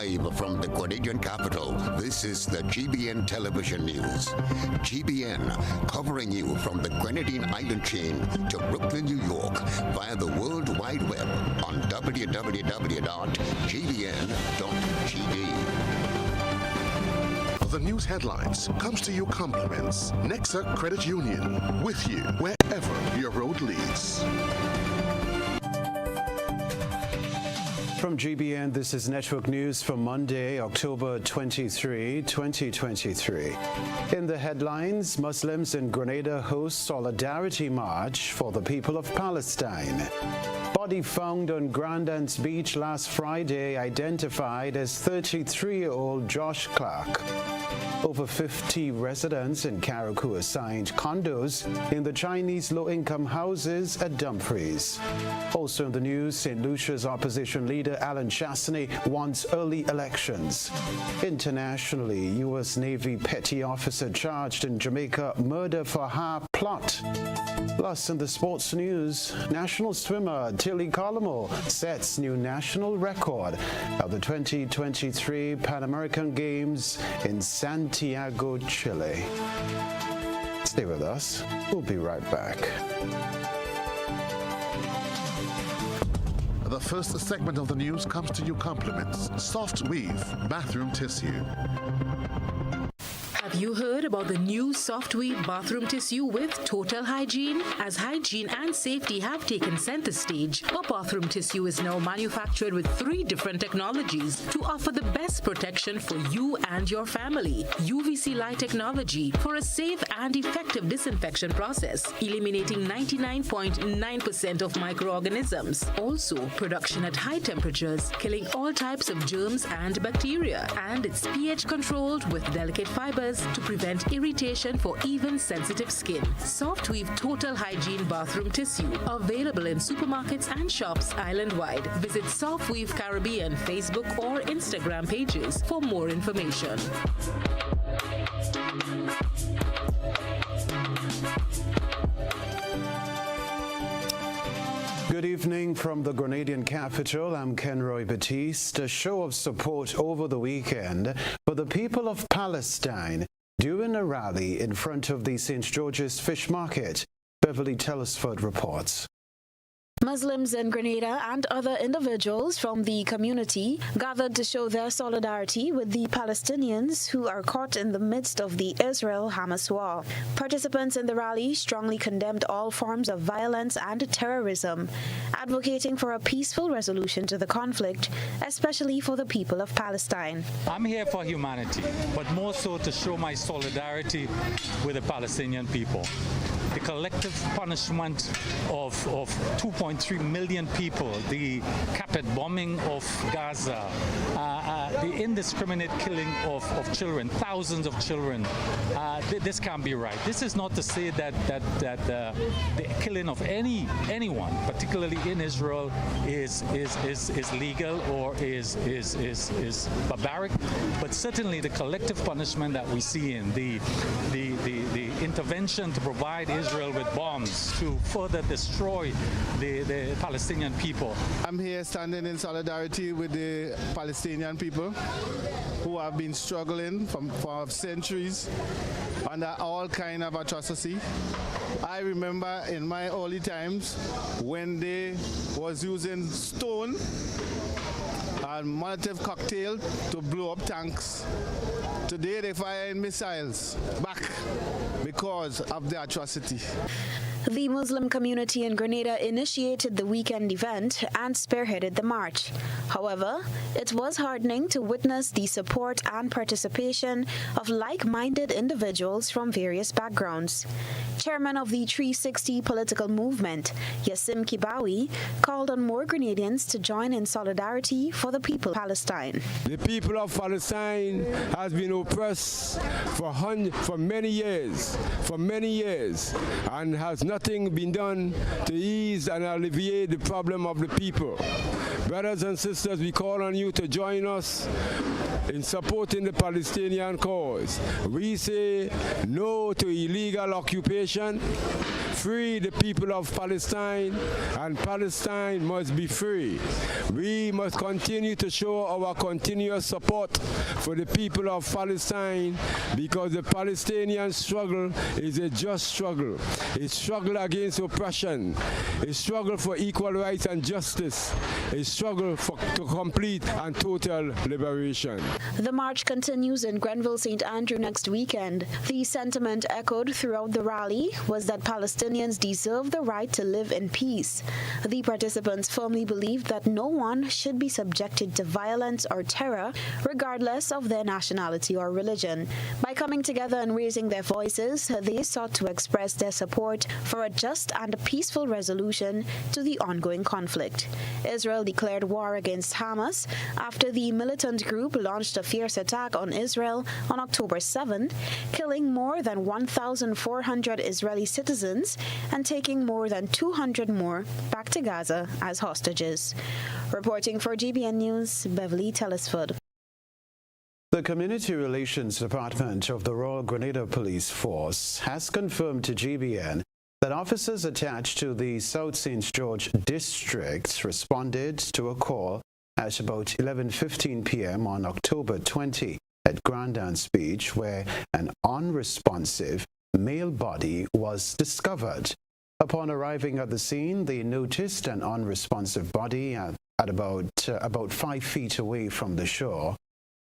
Live from the Grenadian capital, this is the GBN television news. GBN, covering you from the Grenadine island chain to Brooklyn, New York, via the World Wide Web on www.gbn.tv. The news headlines comes to you compliments Nexa Credit Union, with you wherever your road leads. From GBN, this is Network News for Monday, October 23, 2023. In the headlines, Muslims in Grenada host Solidarity March for the people of Palestine. Body found on Grandance Beach last Friday identified as 33-year-old Josh Clark. Over 50 residents in Carriacou assigned condos in the Chinese low-income houses at Dumfries. Also in the news, St. Lucia's opposition leader Alan Chastney wants early elections. Internationally, U.S. Navy petty officer charged in Jamaica murder for hire plot. Plus, in the sports news, national swimmer Tilly Colombo sets new national record of the 2023 Pan American Games in Santiago, Chile. Stay with us. We'll be right back. The first segment of the news comes to you compliments Soft Weave Bathroom Tissue. Have you heard about the new Soft Weave bathroom tissue with total hygiene? As hygiene and safety have taken center stage, our bathroom tissue is now manufactured with 3 different technologies to offer the best protection for you and your family. UVC light technology for a safe and effective disinfection process, eliminating 99.9% of microorganisms. Also, production at high temperatures, killing all types of germs and bacteria. And it's pH controlled with delicate fibers to prevent irritation for even sensitive skin. Soft Weave Total Hygiene Bathroom Tissue, available in supermarkets and shops island-wide. Visit Soft Weave Caribbean Facebook or Instagram pages for more information. Good evening from the Grenadian capital. I'm Kenroy, Baptiste. A show of support over the weekend for the people of Palestine during a rally in front of the St. George's Fish Market. Beverly Telesford reports. Muslims in Grenada and other individuals from the community gathered to show their solidarity with the Palestinians who are caught in the midst of the Israel-Hamas war. Participants in the rally strongly condemned all forms of violence and terrorism, advocating for a peaceful resolution to the conflict, especially for the people of Palestine. I'm here for humanity, but more so to show my solidarity with the Palestinian people. The collective punishment of 2.3 million people, the carpet bombing of Gaza, the indiscriminate killing of children, thousands of children. This can't be right. This is not to say that the killing of anyone, particularly in Israel, is legal or is barbaric, but certainly the collective punishment that we see in the intervention to provide Israel with bombs to further destroy the Palestinian people. I'm here standing in solidarity with the Palestinian people who have been struggling for centuries under all kind of atrocity. I remember in my early times when they was using stone and Molotov cocktail to blow up tanks. Today they fire missiles back because of the atrocity. The Muslim community in Grenada initiated the weekend event and spearheaded the march. However, it was heartening to witness the support and participation of like-minded individuals from various backgrounds. Chairman of the 360 political movement, Yassim Kibawi, called on more Grenadians to join in solidarity for the people of Palestine. The people of Palestine has been oppressed for many years, and has nothing been done to ease and alleviate the problem of the people. Brothers and sisters, we call on you to join us in supporting the Palestinian cause. We say no to illegal occupation, free the people of Palestine, and Palestine must be free. We must continue to show our continuous support for the people of Palestine, because the Palestinian struggle is a just struggle. A struggle against oppression, a struggle for equal rights and justice, a struggle to complete and total liberation. The march continues in Grenville St. Andrew next weekend. The sentiment echoed throughout the rally was that Palestinians deserve the right to live in peace. The participants firmly believed that no one should be subjected to violence or terror, regardless of their nationality or religion. By coming together and raising their voices, they sought to express their support for a just and peaceful resolution to the ongoing conflict. Israel declared war against Hamas after the militant group launched a fierce attack on Israel on October 7th, killing more than 1,400 Israeli citizens and taking more than 200 more back to Gaza as hostages. Reporting for GBN News, Beverly Telesford. The Community Relations Department of the Royal Grenada Police Force has confirmed to GBN that officers attached to the South St. George district responded to a call at about 11:15 p.m. on October 20 at Grandance Beach, where an unresponsive male body was discovered. Upon arriving at the scene, they noticed an unresponsive body at about 5 feet away from the shore.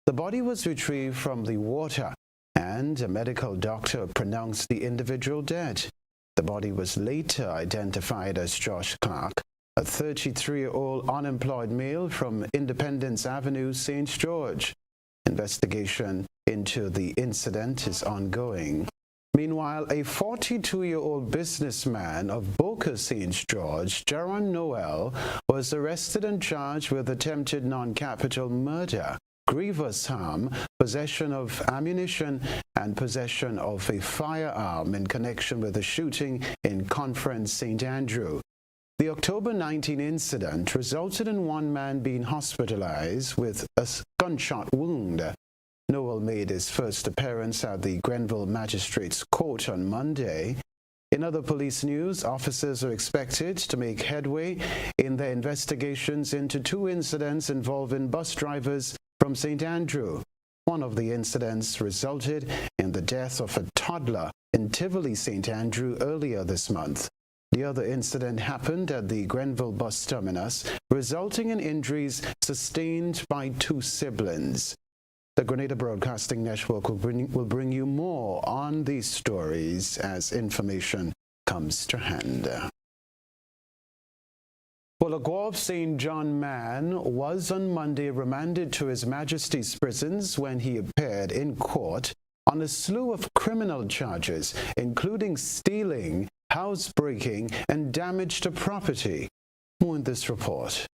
The body was retrieved from the water, and a medical doctor pronounced the individual dead. The body was later identified as Josh Clark, a 33-year-old unemployed male from Independence Avenue, St. George. Investigation into the incident is ongoing. Meanwhile, a 42-year-old businessman of Boca, St. George, Jaron Noel, was arrested and charged with attempted non-capital murder, grievous harm, possession of ammunition, and possession of a firearm in connection with a shooting in Conference St. Andrew. The October 19 incident resulted in one man being hospitalized with a gunshot wound. Noel made his first appearance at the Grenville Magistrates Court on Monday. In other police news, officers are expected to make headway in their investigations into 2 incidents involving bus drivers from St. Andrew. One of the incidents resulted in the death of a toddler in Tivoli, St. Andrew earlier this month. The other incident happened at the Grenville bus terminus, resulting in injuries sustained by 2 siblings. The Grenada Broadcasting Network will bring you more on these stories as information comes to hand. Well, a Guelph St. John man was on Monday remanded to His Majesty's prisons when he appeared in court on a slew of criminal charges, including stealing, housebreaking, and damage to property. More in this report.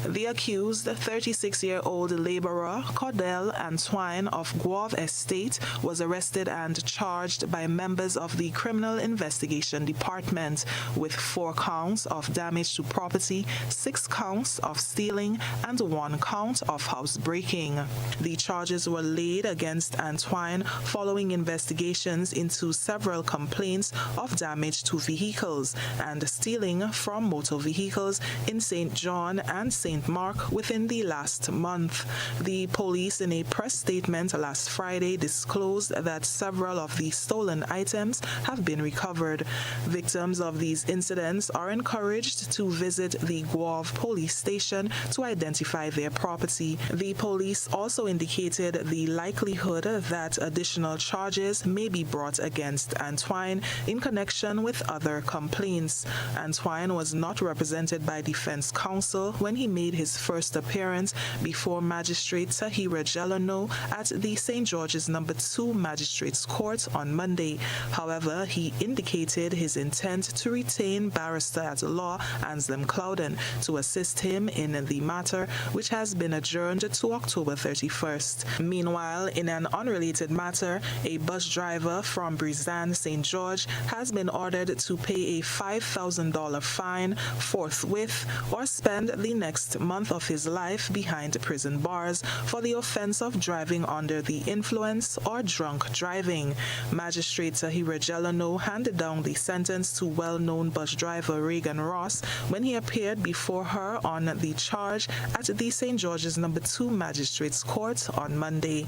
The accused, 36-year-old laborer Cordell Antoine of Guave Estate, was arrested and charged by members of the Criminal Investigation Department with 4 counts of damage to property, 6 counts of stealing, and 1 count of housebreaking. The charges were laid against Antoine following investigations into several complaints of damage to vehicles and stealing from motor vehicles in St. John and St. Mark within the last month. The police, in a press statement last Friday, disclosed that several of the stolen items have been recovered. Victims of these incidents are encouraged to visit the Guave police station to identify their property. The police also indicated the likelihood that additional charges may be brought against Antoine in connection with other complaints. Antoine was not represented by defense counsel when he made his first appearance before Magistrate Tahira Jelano at the St. George's No. 2 Magistrates Court on Monday. However, he indicated his intent to retain Barrister-at-Law Anselm Clouden to assist him in the matter, which has been adjourned to October 31st. Meanwhile, in an unrelated matter, a bus driver from Brizan, St. George, has been ordered to pay a $5,000 fine forthwith or spend the next next month of his life behind prison bars for the offense of driving under the influence or drunk driving. Magistrate Tahira Jelano handed down the sentence to well-known bus driver Reagan Ross when he appeared before her on the charge at the St. George's No. 2 Magistrates Court on Monday.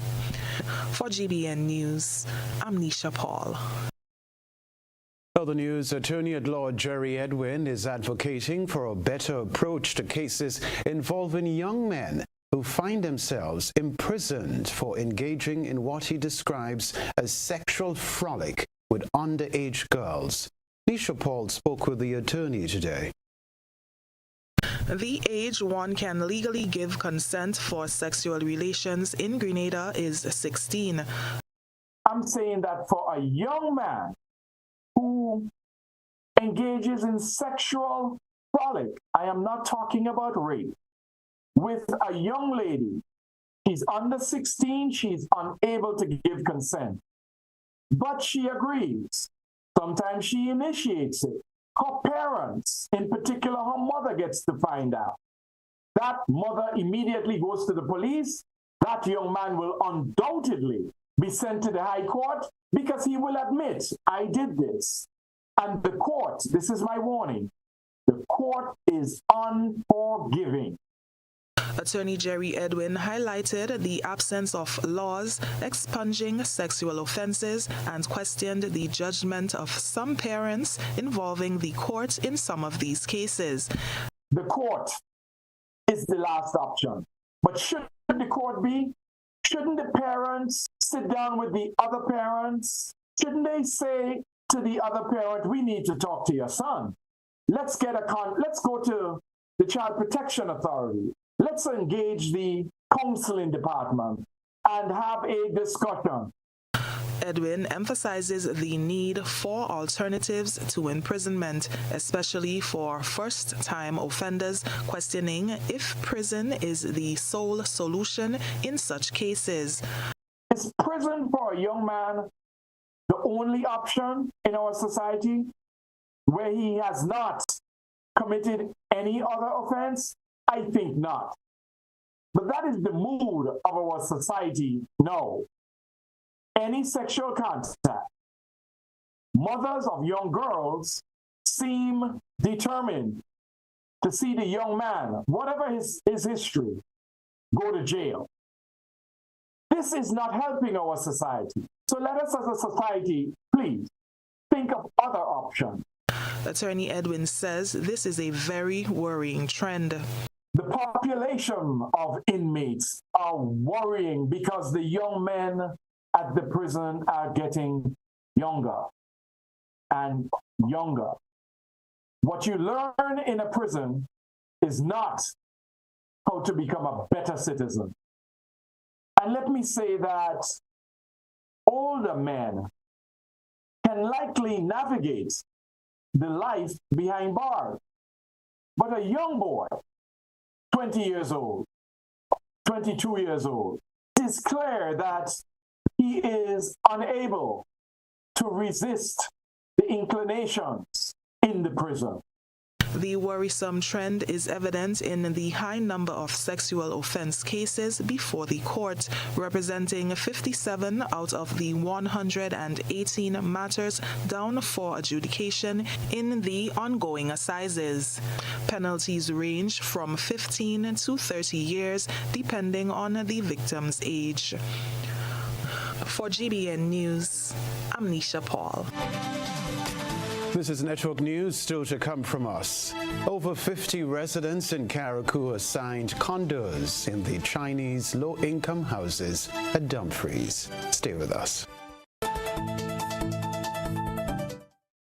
For GBN News, I'm Nisha Paul. Other news, Attorney at Law Jerry Edwin is advocating for a better approach to cases involving young men who find themselves imprisoned for engaging in what he describes as sexual frolic with underage girls. Nisha Paul spoke with the attorney today. The age one can legally give consent for sexual relations in Grenada is 16. I'm saying that for a young man who engages in sexual frolic, I am not talking about rape, with a young lady, she's under 16, she's unable to give consent, but she agrees. Sometimes she initiates it. Her parents, in particular her mother, gets to find out. That mother immediately goes to the police. That young man will undoubtedly be sent to the High Court because he will admit, I did this. And the court, this is my warning, the court is unforgiving. Attorney Jerry Edwin highlighted the absence of laws expunging sexual offenses and questioned the judgment of some parents involving the court in some of these cases. The court is the last option. But should the court be? Shouldn't the parents sit down with the other parents? Shouldn't they say to the other parent, we need to talk to your son. Let's go to the Child Protection Authority. Let's engage the counseling department and have a discussion. Edwin emphasizes the need for alternatives to imprisonment, especially for first-time offenders, questioning if prison is the sole solution in such cases. Is prison for a young man the only option in our society where he has not committed any other offense? I think not. But that is the mood of our society now. Any sexual contact, mothers of young girls seem determined to see the young man, whatever his history, go to jail. This is not helping our society. So let us as a society, please, think of other options. Attorney Edwin says this is a very worrying trend. The population of inmates are worrying because the young men at the prison are getting younger and younger. What you learn in a prison is not how to become a better citizen. And let me say that older men can likely navigate the life behind bars. But a young boy, 20 years old, 22 years old, it is clear that he is unable to resist the inclinations in the prison. The worrisome trend is evident in the high number of sexual offense cases before the court, representing 57 out of the 118 matters down for adjudication in the ongoing assizes. Penalties range from 15 to 30 years, depending on the victim's age. For GBN News, I'm Nisha Paul. This is Network News, still to come from us. Over 50 residents in Carriacou assigned condos in the Chinese low-income houses at Dumfries. Stay with us.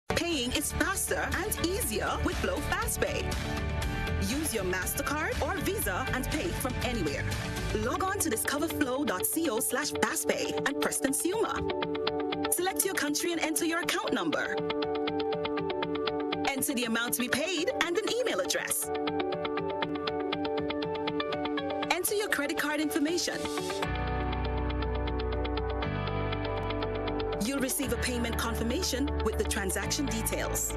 Paying is faster and easier with Blow FastPay. Use your MasterCard or Visa and pay from anywhere. Log on to discoverflow.co/fastpay and press Consumer. Select your country and enter your account number. Enter the amount to be paid and an email address. Enter your credit card information. You'll receive a payment confirmation with the transaction details,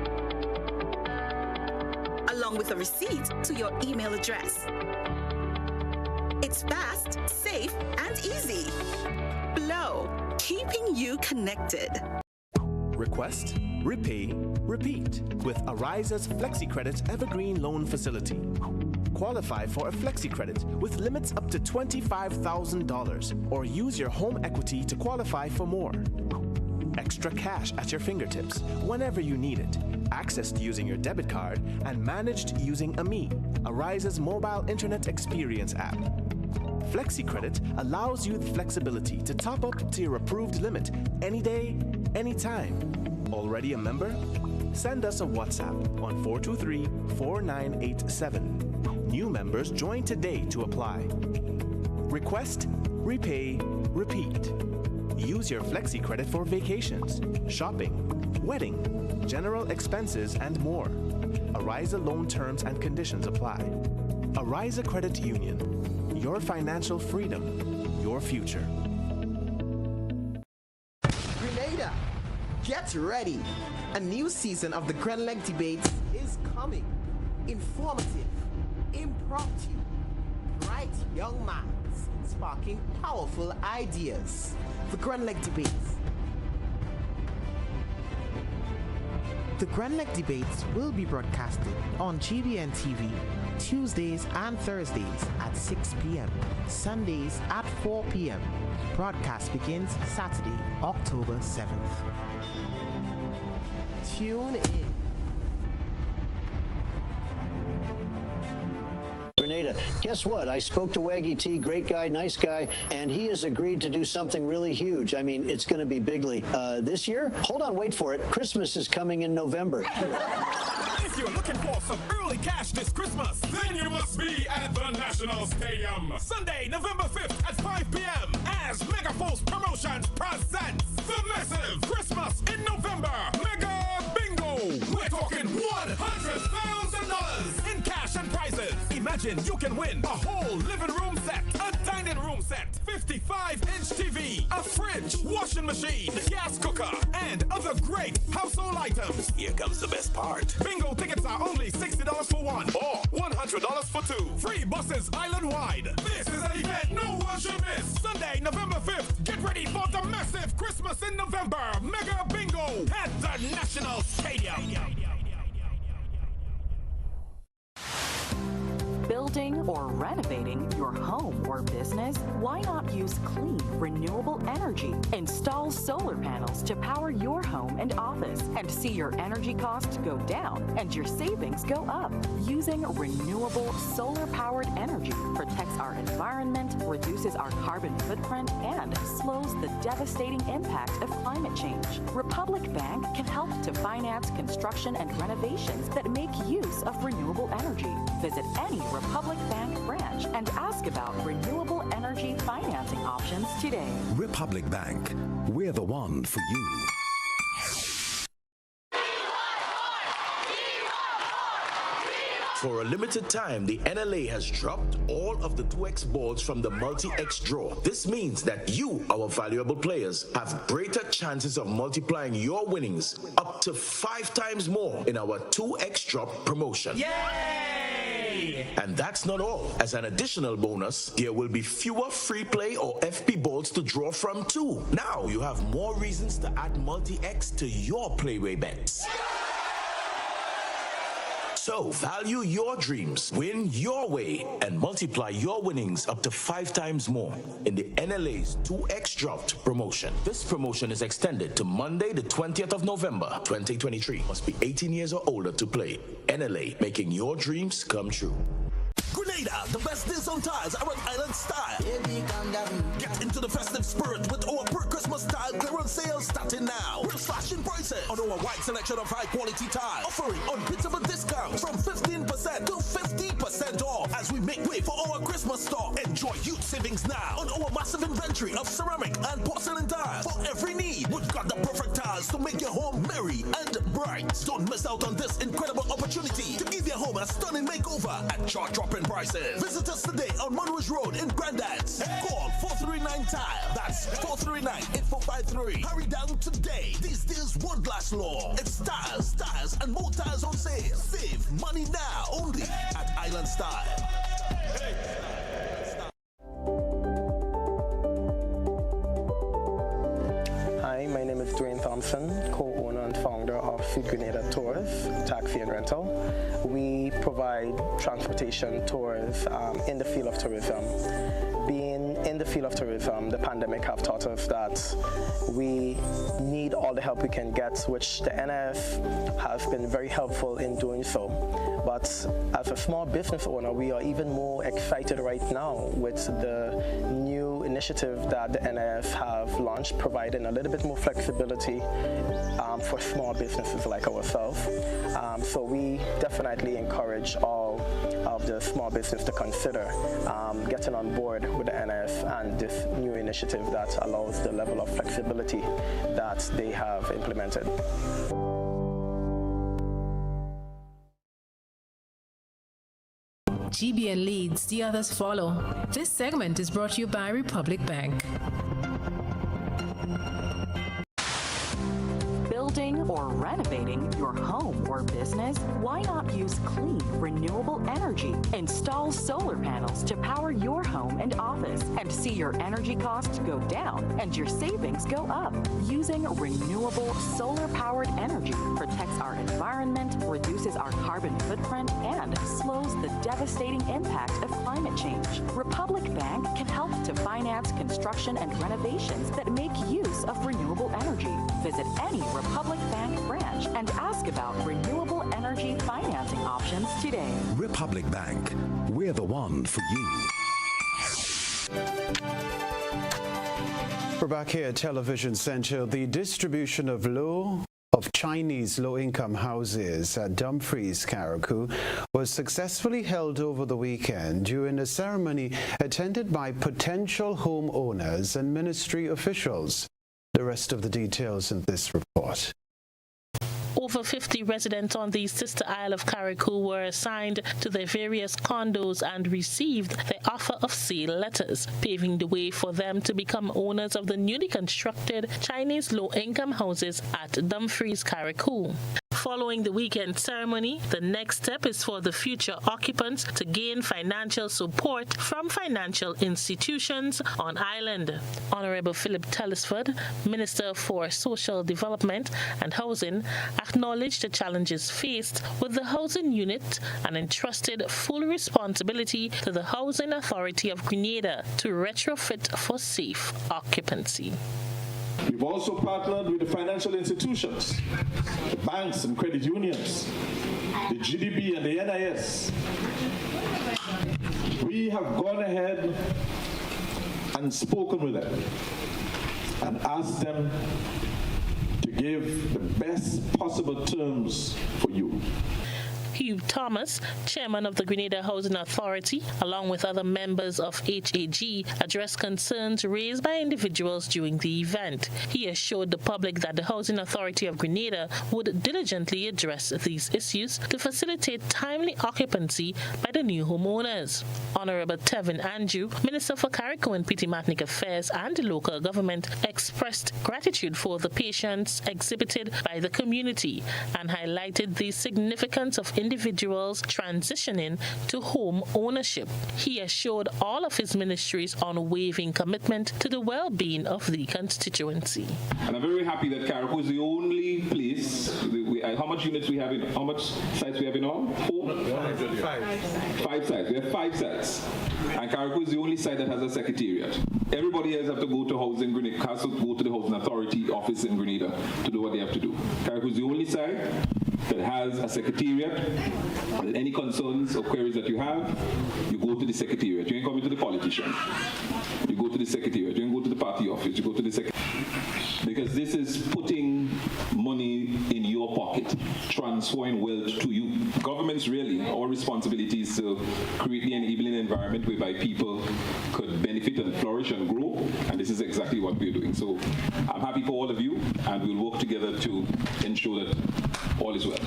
along along with a receipt to your email address. It's fast, safe, and easy. Flow, keeping you connected. Request, repay, repeat with Ariza's FlexiCredit Evergreen Loan Facility. Qualify for a FlexiCredit with limits up to $25,000 or use your home equity to qualify for more. Extra cash at your fingertips whenever you need it, accessed using your debit card and managed using AMI, Ariza's mobile internet experience app. FlexiCredit allows you the flexibility to top up to your approved limit any day, anytime. Already a member? Send us a WhatsApp on 423-4987. New members join today to apply. Request, repay, repeat. Use your FlexiCredit for vacations, shopping, wedding, general expenses, and more. Ariza loan terms and conditions apply. Ariza Credit Union. Your financial freedom, your future. Grenada, get ready. A new season of the Grenleg Debates is coming. Informative, impromptu, bright young minds sparking powerful ideas. The Grenleg Debates. The Grenleg Debates will be broadcasted on GBN TV Tuesdays and Thursdays at 6 p.m. Sundays at 4 p.m. Broadcast begins Saturday, October 7th. Tune in. Grenada. Guess what? I spoke to Waggy T, great guy, nice guy, and he has agreed to do something really huge. I mean, it's going to be bigly. This year? Hold on, wait for it. Christmas is coming in November. If you're looking for some early cash this Christmas, then you must be at the National Stadium. Sunday, November 5th at 5 p.m. as Megaforce Promotions presents the massive Christmas in November Mega Bingo. We're talking $100,000 in cash and prizes. Imagine you can win a whole living room set, a dining room set, 55-inch TV, a fridge, washing machine, gas cooker, and other great household items. Here comes the best part. Bingo tickets are only $60 for one or $100 for two. Free buses island-wide. This is an event no one should miss. Sunday, November 5th. Get ready for the massive Christmas in November Mega Bingo at the National Stadium. Building or renovating your home or business? Why not use clean, renewable energy? Install solar panels to power your home and office and see your energy costs go down and your savings go up. Using renewable solar-powered energy protects our environment, reduces our carbon footprint, and slows the devastating impact of climate change. Republic Bank can help to finance construction and renovations that make use of renewable energy. Visit any Republic Bank branch and ask about renewable energy financing options today. Republic Bank, we're the one for you. For a limited time, the NLA has dropped all of the 2X balls from the multi-X draw. This means that you, our valuable players, have greater chances of multiplying your winnings up to 5 times more in our 2X drop promotion. Yay! And that's not all. As an additional bonus, there will be fewer free play or FP balls to draw from too. Now you have more reasons to add multi-X to your playway bets. So, value your dreams, win your way, and multiply your winnings up to 5 times more in the NLA's 2X Dropped promotion. This promotion is extended to Monday, the 20th of November, 2023. Must be 18 years or older to play. NLA, making your dreams come true. Grenada, the best deals on tires are an island style. Get into the festive spirit with our per-Christmas style clearance sales starting now. We're slashing prices on our wide selection of high-quality tires, offering unbeatable discounts from 15% to 50% off as we make way for our Christmas stock. Enjoy huge savings now on our massive inventory of ceramic and porcelain tires for every need. We've got the perfect tires to make your home merry and bright. Don't miss out on this incredible opportunity to give your home a stunning makeover at jaw-dropping prices. Visit us today on Monroe Road in Grandad's. Call 439 Tile. That's 439-8453. Hurry down today. These deals won't last long. It's styles, and more tiles on sale. Save money now only at Island Style. Hi, my name is Dwayne Thompson, co-owner and founder of Feed Grenada Tours, Taxi and Rental. We provide transportation tours in the field of tourism. Being in the field of tourism, the pandemic have taught us that we need all the help we can get, which the NIF has been very helpful in doing so. But as a small business owner, we are even more excited right now with the new initiative that the NIF have launched, providing a little bit more flexibility for small businesses like ourselves. So we definitely encourage all of the small business to consider getting on board with the NIF and this new initiative that allows the level of flexibility that they have implemented. GBN leads, the others follow. This segment is brought to you by Republic Bank. Building or renovating your home or business? Why not use clean, renewable energy? Install solar panels to power your home and office and see your energy costs go down and your savings go up. Using renewable solar-powered energy protects our environment, reduces our carbon footprint, and slows the devastating impact of climate change. Republic Bank can help to finance construction and renovations that make use of renewable energy. Visit any Republic Bank branch and ask about renewable energy financing options today. Republic Bank, we're the one for you. We're back here at Television Central. The distribution of Chinese low-income houses at Dumfries, Carriacou was successfully held over the weekend during a ceremony attended by potential homeowners and ministry officials. The rest of the details in this report. Over 50 residents on the sister isle of Carriacou were assigned to their various condos and received their offer of sale letters, paving the way for them to become owners of the newly constructed Chinese low-income houses at Dumfries, Carriacou. Following the weekend ceremony, the next step is for the future occupants to gain financial support from financial institutions on island. Honorable Philip Tellisford, Minister for Social Development and Housing, acknowledged the challenges faced with the housing unit and entrusted full responsibility to the Housing Authority of Grenada to retrofit for safe occupancy. We've also partnered with the financial institutions, the banks and credit unions, the GDB and the NIS. We have gone ahead and spoken with them and asked them to give the best possible terms for you. Hugh Thomas, chairman of the Grenada Housing Authority, along with other members of HAG, addressed concerns raised by individuals during the event. He assured the public that the Housing Authority of Grenada would diligently address these issues to facilitate timely occupancy by the new homeowners. Honorable Tevin Andrew, Minister for Carriacou and Petit-Martinique Affairs and Local Government, expressed gratitude for the patience exhibited by the community and highlighted the significance of individuals transitioning to home ownership. He assured all of his ministries unwavering commitment to the well-being of the constituency. And I'm very happy that Carriacou is the only place. How much units we have in? How much sites we have in all? 4? 5 sites. We have 5 sites, and Carriacou is the only site that has a secretariat. Everybody else have to go to housing Grenada, has to go to the Housing Authority office in Grenada to do what they have to do. Carriacou is the only site that has a secretariat. And any concerns or queries that you have, you go to the secretariat. You ain't coming to the politician. You go to the secretariat. You ain't go to the party office. You go to the secretariat. Because this is putting money in your pocket, transferring wealth to you. Governments really, our responsibility is to create the enabling environment whereby people could benefit and flourish and grow, and this is exactly what we're doing. So I'm happy for all of you, and we'll work together to ensure that all is well.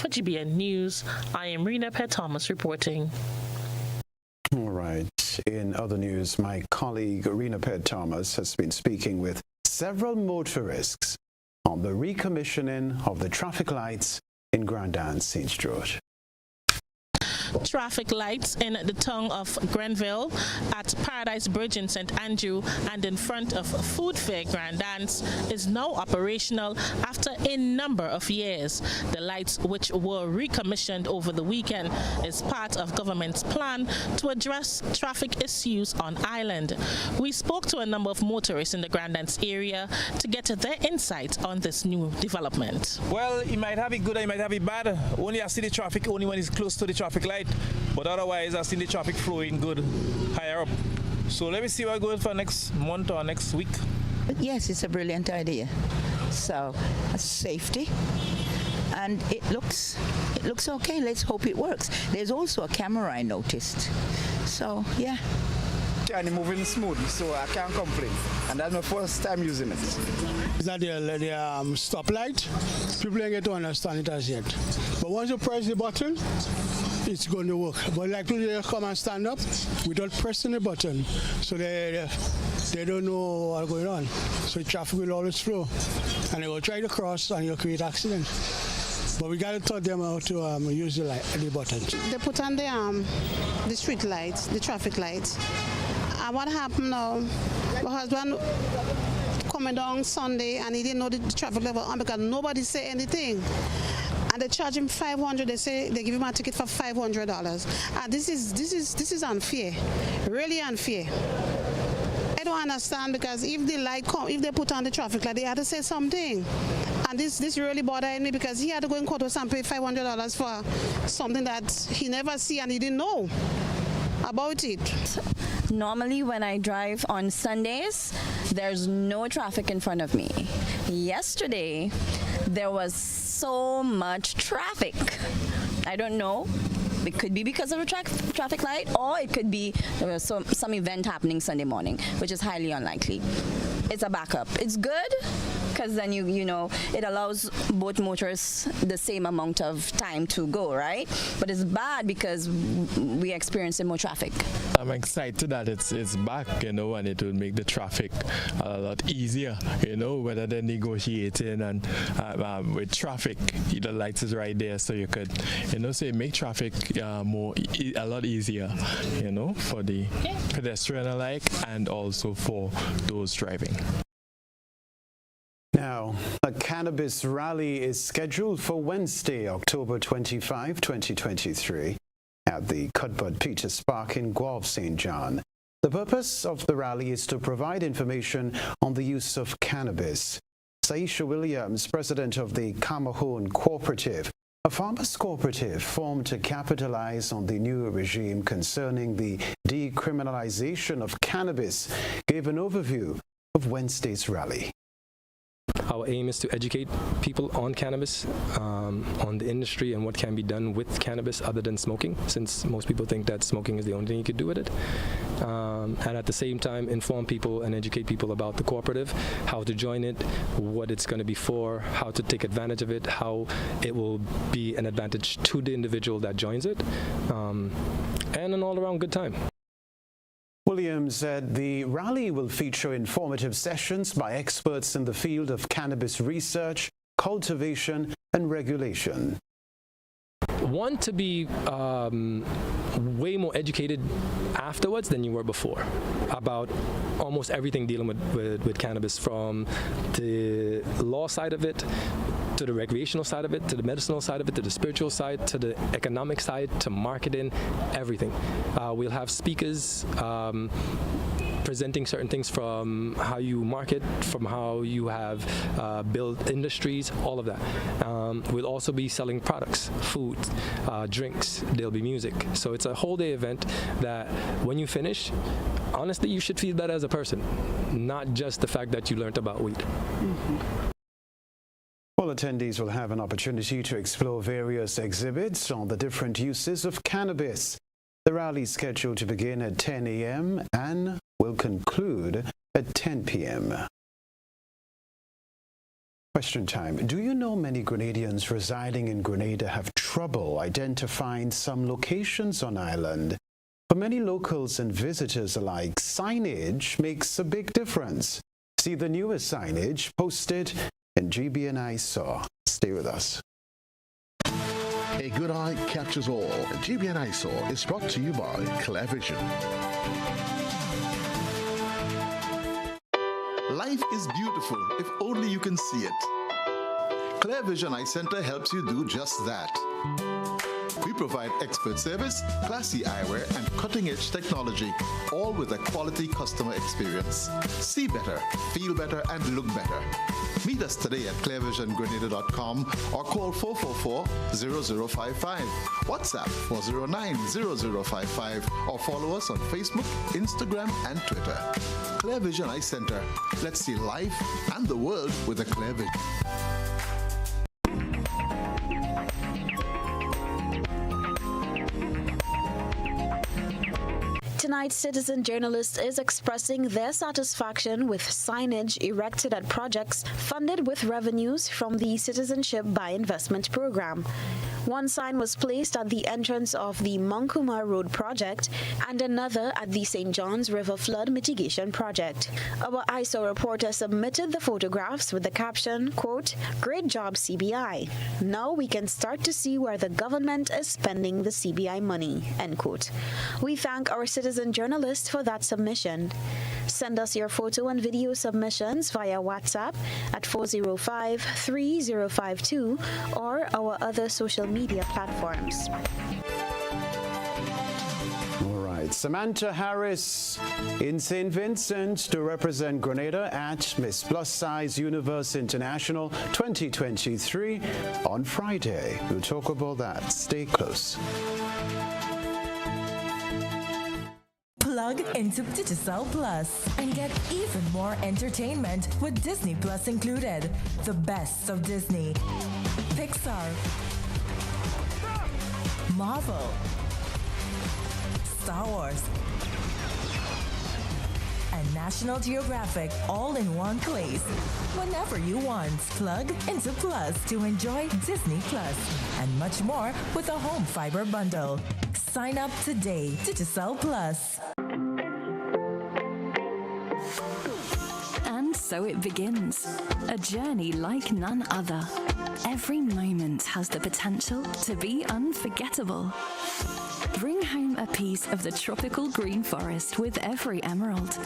For GBN News, I am Rena Pett Thomas reporting. All right. In other news, my colleague Rena Thomas has been speaking with several motorists on the recommissioning of the traffic lights in Grand Anse, St. George. Traffic lights in the town of Grenville, at Paradise Bridge in St. Andrew, and in front of Food Fair Grand Anse is now operational after a number of years. The lights, which were recommissioned over the weekend, is part of government's plan to address traffic issues on island. We spoke to a number of motorists in the Grand Anse area to get their insight on this new development. Well, it might have it good, it might have it bad. Only I see the traffic only when it's close to the traffic light. But otherwise, I've seen the traffic flowing good higher up. So let me see what goes for next month or next week. Yes, it's a brilliant idea. So, safety, and it looks okay. Let's hope it works. There's also a camera I noticed. So, yeah. And moving smooth, so I can't complain. And that's my first time using it. It's not the stoplight. People ain't get to understand it as yet. But once you press the button, it's going to work. But like people, they come and stand up without pressing the button, so they don't know what's going on. So the traffic will always flow, and they will try to cross, and you'll create accidents. But we got to tell them how to use the button. They put on the street lights, the traffic lights. And what happened now, my husband coming down Sunday and he didn't know the traffic level on because nobody said anything. And they charge him $500. They say they give him a ticket for $500. And this is unfair, really unfair. I don't understand because if the light come, if they put on the traffic light, they had to say something. And this really bothered me because he had to go in court and pay $500 for something that he never see and he didn't know about it. Normally when I drive on Sundays, there's no traffic in front of me. Yesterday, there was so much traffic. I don't know. It could be because of a traffic light, or it could be there was some event happening Sunday morning, which is highly unlikely. It's a backup. It's good because then you know it allows both motorists the same amount of time to go, right? But it's bad because we experiencing more traffic. I'm excited that it's back, you know, and it will make the traffic a lot easier, you know, whether they're negotiating and with traffic, the lights is right there, so you could, you know, say make traffic a lot easier, you know, for the pedestrian alike and also for those driving. Now, a cannabis rally is scheduled for Wednesday, October 25, 2023, at the Cuthbert Peters Park in Guelph, St. John. The purpose of the rally is to provide information on the use of cannabis. Saisha Williams, president of the Camahone Cooperative, a farmers' cooperative formed to capitalize on the new regime concerning the decriminalization of cannabis, gave an overview of Wednesday's rally. Our aim is to educate people on cannabis, on the industry and what can be done with cannabis other than smoking, since most people think that smoking is the only thing you could do with it. And at the same time, inform people and educate people about the cooperative, how to join it, what it's going to be for, how to take advantage of it, how it will be an advantage to the individual that joins it, and an all-around good time. Williams said the rally will feature informative sessions by experts in the field of cannabis research, cultivation, and regulation. Want to be way more educated afterwards than you were before about almost everything dealing with cannabis, from the law side of it, to the recreational side of it, to the medicinal side of it, to the spiritual side, to the economic side, to marketing, everything. We'll have speakers presenting certain things from how you market, from how you have built industries, all of that. We'll also be selling products, food, drinks, there'll be music. So it's a whole day event that when you finish, honestly, you should feel better as a person, not just the fact that you learned about weed. Well, attendees will have an opportunity to explore various exhibits on the different uses of cannabis. The rally is scheduled to begin at 10 a.m. and will conclude at 10 p.m. Question time. Do you know many Grenadians residing in Grenada have trouble identifying some locations on island? For many locals and visitors alike, signage makes a big difference. See the newest signage posted in GBN Eyesore. Stay with us. A good eye catches all. GBN Eyesore is brought to you by ClearVision. Life is beautiful if only you can see it. ClearVision Eye Center helps you do just that. We provide expert service, classy eyewear, and cutting-edge technology, all with a quality customer experience. See better, feel better, and look better. Meet us today at clearvisiongrenada.com or call 444-0055, WhatsApp 409-0055, or follow us on Facebook, Instagram, and Twitter. ClearVision Eye Center. Let's see life and the world with a clear vision. Tonight's citizen journalist is expressing their satisfaction with signage erected at projects funded with revenues from the Citizenship by Investment program. One sign was placed at the entrance of the Monkuma Road project and another at the St. John's River Flood Mitigation project. Our Eyesore reporter submitted the photographs with the caption, quote, "Great job, CBI. Now we can start to see where the government is spending the CBI money," end quote. We thank our citizen journalist for that submission. Send us your photo and video submissions via WhatsApp at 405-3052 or our other social media platforms. All right, Samantha Harris in St. Vincent to represent Grenada at Miss Plus Size Universe International 2023 on Friday. We'll talk about that. Stay close. Plug into Digicel Plus and get even more entertainment with Disney Plus included. The best of Disney, Pixar, Marvel, Star Wars, and National Geographic all in one place. Whenever you want, plug into Plus to enjoy Disney Plus and much more with a home fiber bundle. Sign up today. Digicel Plus. And so it begins, a journey like none other. Every moment has the potential to be unforgettable. Bring home a piece of the tropical green forest with every emerald.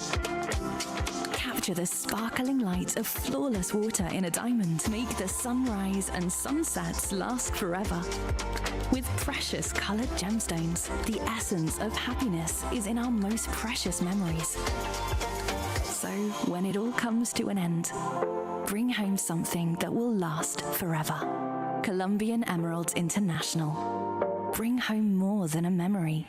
Capture the sparkling light of flawless water in a diamond. Make the sunrise and sunsets last forever. With precious colored gemstones, the essence of happiness is in our most precious memories. So, when it all comes to an end, bring home something that will last forever. Colombian Emeralds International. Bring home more than a memory.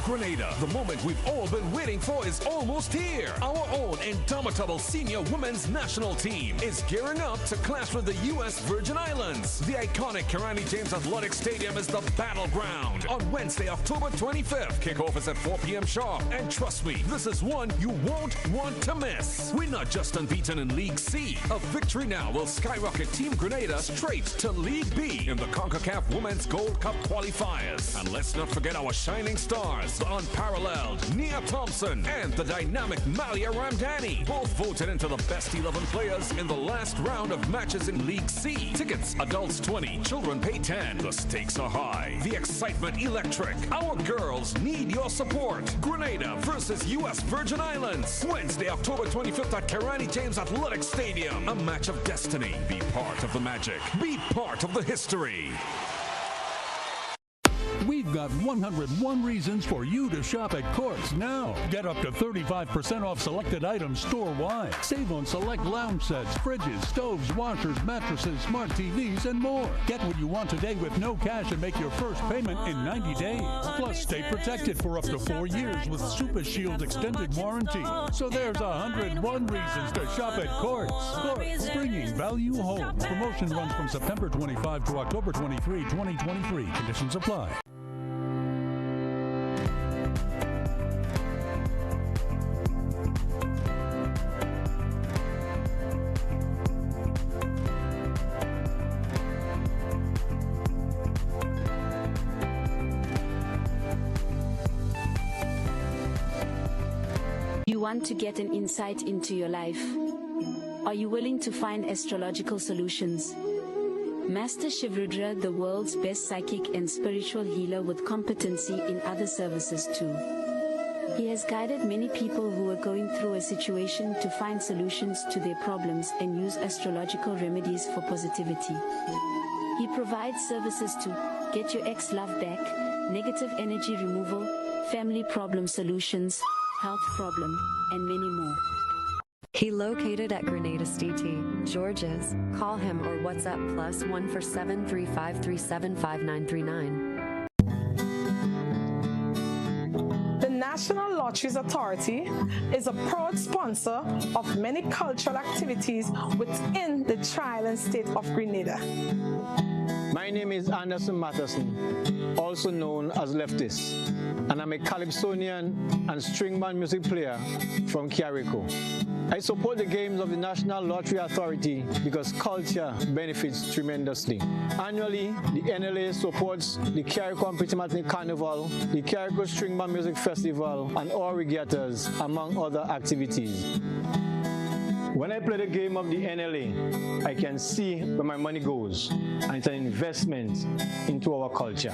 Grenada, the moment we've all been waiting for is almost here. Our own indomitable senior women's national team is gearing up to clash with the U.S. Virgin Islands. The iconic Kenroy James Athletic Stadium is the battleground. On Wednesday, October 25th, kickoff is at 4 p.m. sharp. And trust me, this is one you won't want to miss. We're not just unbeaten in League C. A victory now will skyrocket Team Grenada straight to League B in the CONCACAF Women's Gold Cup qualifiers. And let's not forget our shining stars, the unparalleled Nia Thompson and the dynamic Malia Ramdani, both voted into the best 11 players in the last round of matches in League C. Tickets, adults 20, children pay 10. The stakes are high, the excitement electric. Our girls need your support. Grenada versus U.S. Virgin Islands, Wednesday, October 25th at Kenroy James Athletic Stadium. A match of destiny. Be part of the magic. Be part of the history. We've got 101 reasons for you to shop at Courts now. Get up to 35% off selected items store-wide. Save on select lounge sets, fridges, stoves, washers, mattresses, smart TVs, and more. Get what you want today with no cash and make your first payment in 90 days. Plus, stay protected for up to 4 years with Super Shield extended warranty. So there's 101 reasons to shop at Courts. Courts, bringing value home. Promotion runs from September 25 to October 23, 2023. Conditions apply. You want to get an insight into your life? Are you willing to find astrological solutions? Master Shivrudra, the world's best psychic and spiritual healer with competency in other services too. He has guided many people who are going through a situation to find solutions to their problems and use astrological remedies for positivity. He provides services to get your ex-love back, negative energy removal, family problem solutions, health problem, and many more. He located at Grenada STT, George's. Call him or WhatsApp +1 for 735375939. The National Lotteries Authority is a proud sponsor of many cultural activities within the Tri-Island state of Grenada. My name is Anderson Matterson, also known as Baptiste, and I'm a calypsonian and string band music player from Carriacou. I support the games of the National Lottery Authority because culture benefits tremendously. Annually, the NLA supports the Carriacou and Petit Matin Carnival, the Carriacou String Band Music Festival, and all regattas, among other activities. When I play the game of the NLA, I can see where my money goes, and it's an investment into our culture.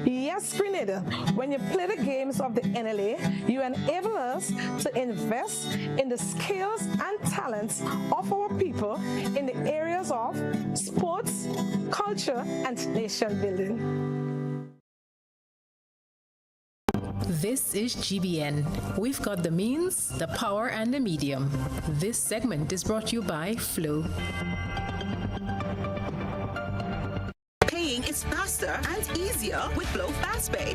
Yes, Grenada, when you play the games of the NLA, you enable us to invest in the skills and talents of our people in the areas of sports, culture, and nation building. This is GBN. We've got the means, the power, and the medium. This segment is brought to you by Flow. Paying is faster and easier with Flow FastPay.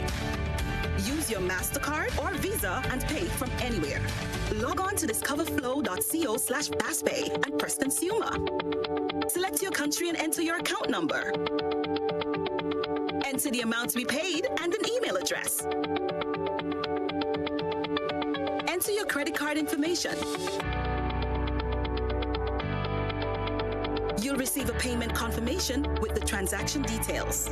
Use your MasterCard or Visa and pay from anywhere. Log on to discoverflow.co/fastpay and press Consumer. Select your country and enter your account number. Enter the amount to be paid and an email address. Enter your credit card information. You'll receive a payment confirmation with the transaction details,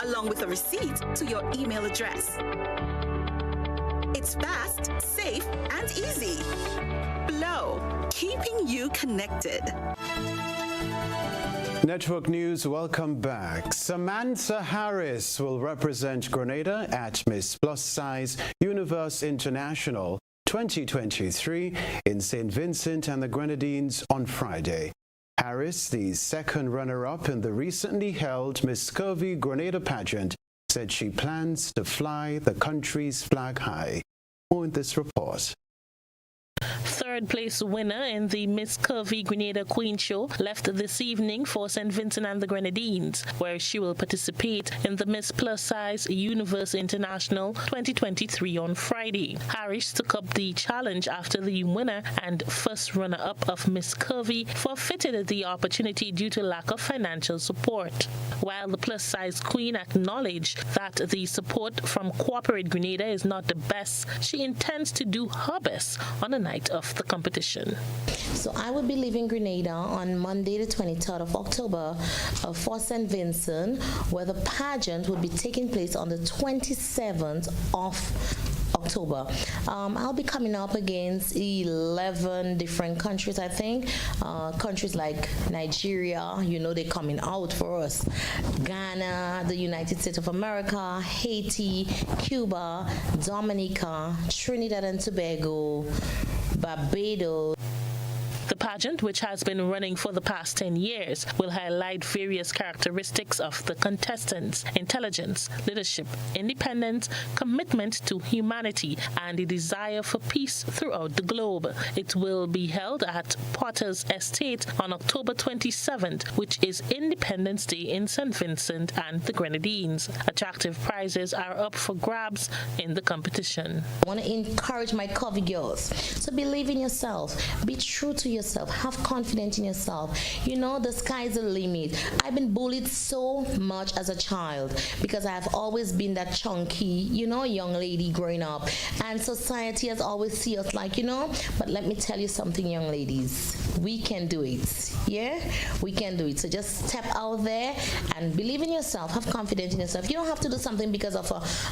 along with a receipt to your email address. It's fast, safe, and easy. Flow, keeping you connected. Network News, welcome back. Samantha Harris will represent Grenada at Miss Plus Size Universe International 2023 in St. Vincent and the Grenadines on Friday. Harris, the second runner-up in the recently held Miss Curvy Grenada pageant, said she plans to fly the country's flag high. More in this report. Third place winner in the Miss Curvy Grenada Queen Show left this evening for St. Vincent and the Grenadines, where she will participate in the Miss Plus Size Universe International 2023 on Friday. Harris took up the challenge after the winner and first runner-up of Miss Curvy forfeited the opportunity due to lack of financial support. While the plus-size queen acknowledged that the support from corporate Grenada is not the best, she intends to do her best on the night of the competition. So I will be leaving Grenada on Monday the 23rd of October for St. Vincent, where the pageant will be taking place on the 27th of October. I'll be coming up against 11 different countries, I think. Countries like Nigeria, you know they're coming out for us. Ghana, the United States of America, Haiti, Cuba, Dominica, Trinidad and Tobago, Barbados. The pageant, which has been running for the past 10 years, will highlight various characteristics of the contestants: intelligence, leadership, independence, commitment to humanity, and a desire for peace throughout the globe. It will be held at Potter's Estate on October 27th, which is Independence Day in St. Vincent and the Grenadines. Attractive prizes are up for grabs in the competition. I want to encourage my Covey girls to believe in yourself, be true to yourself. yourself. Have confidence in yourself. You know, the sky's the limit. I've been bullied so much as a child because I've always been that chunky, young lady growing up. And society has always seen us like, but let me tell you something, young ladies. We can do it. Yeah? We can do it. So just step out there and believe in yourself. Have confidence in yourself. You don't have to do something because of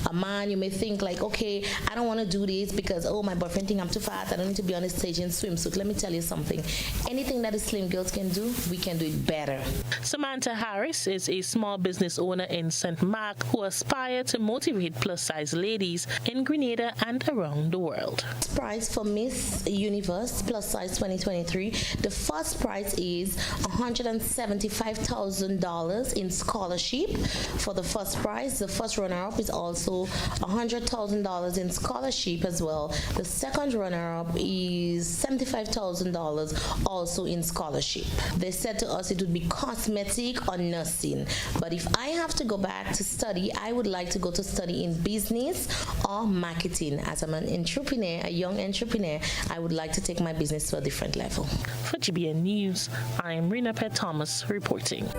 a man. You may think like, okay, I don't want to do this because, my boyfriend thinks I'm too fat. I don't need to be on the stage in swimsuit. Let me tell you something. Anything that the slim girls can do, we can do it better. Samantha Harris is a small business owner in St. Mark who aspires to motivate plus-size ladies in Grenada and around the world. Prize for Miss Universe Plus Size 2023. The first prize is $175,000 in scholarship for the first prize. The first runner-up is also $100,000 in scholarship as well. The second runner-up is $75,000 also in scholarship. They said to us it would be cosmetic or nursing. But if I have to go back to study, I would like to go to study in business or marketing. As I'm an entrepreneur, a young entrepreneur, I would like to take my business to a different level. For GBN News, I am Rena Pet Thomas reporting.